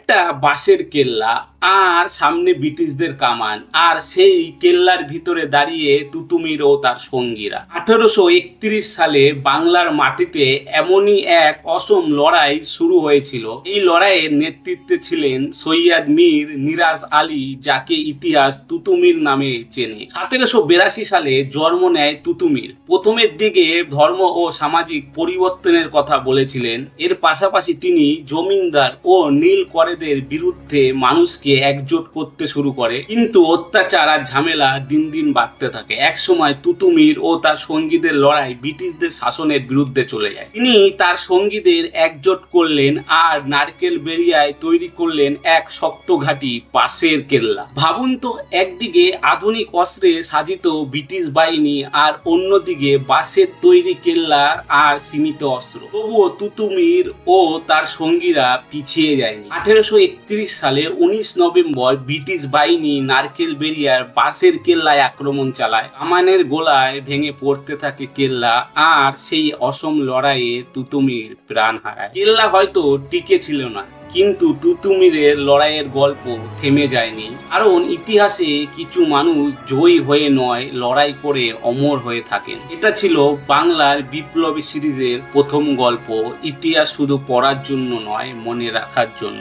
একটা বাঁশের কেল্লা আর সামনে ব্রিটিশদের কামান, আর সেই কেল্লার ভিতরে দাঁড়িয়ে তুতুমির ও তার সঙ্গীরা। 1831 সালে বাংলার মাটিতে এমনই এক অসম লড়াই শুরু হয়েছিল। এই লড়াইয়ের নেতৃত্বে ছিলেন সৈয়দ মীর নিরাজ আলী, যাকে ইতিহাস তুতুমির নামে চেনে। 1782 সালে জন্ম নেয় তুতুমির। প্রথমের দিকে ধর্ম ও সামাজিক পরিবর্তনের কথা বলেছিলেন। এর পাশাপাশি তিনি জমিদার ও নীল করেদের বিরুদ্ধে মানুষকে একজোট করতে শুরু করে, কিন্তু অত্যাচার আর ঝামেলা দিন দিন বাড়তে থাকে। এক সময় তুতুমির ও তার সঙ্গীদের লড়াই ব্রিটিশদের শাসনের বিরুদ্ধে চলে যায়। তিনি তার সঙ্গীদের একজোট করলেন আর নারকেল বেরিয়ায় তৈরি করলেন এক শক্ত ঘাঁটি বাঁশের কেল্লা। ভাবুন তো, একদিকে আধুনিক অস্ত্রে সাজিত ব্রিটিশ বাহিনী আর অন্যদিকে বাঁশের তৈরি কেল্লা আর সীমিত অস্ত্র। তবুও তুতুমির ও তার সঙ্গীরা পিছিয়ে যায়নি। 1831 সালে 19 নভেম্বর ব্রিটিশ বাহিনী নারকেল বেরিয়ার বাঁশের কেল্লায় আক্রমণ চালায়। কামানের গোলায় ভেঙে পড়তে থাকে কেল্লা, আর সেই অসম লড়াইয়ে তুতুমির প্রাণ হারায়। কেল্লা হয়তো টিকে ছিল না, কিন্তু তুতুমিরের লড়াইয়ের গল্প থেমে যায়নি। কারণ ইতিহাসে কিছু মানুষ জয়ী হয়ে নয়, লড়াই করে অমর হয়ে থাকেন। এটা ছিল বাংলার বিপ্লবী সিরিজের প্রথম গল্প। ইতিহাস শুধু পড়ার জন্য নয়, মনে রাখার জন্য।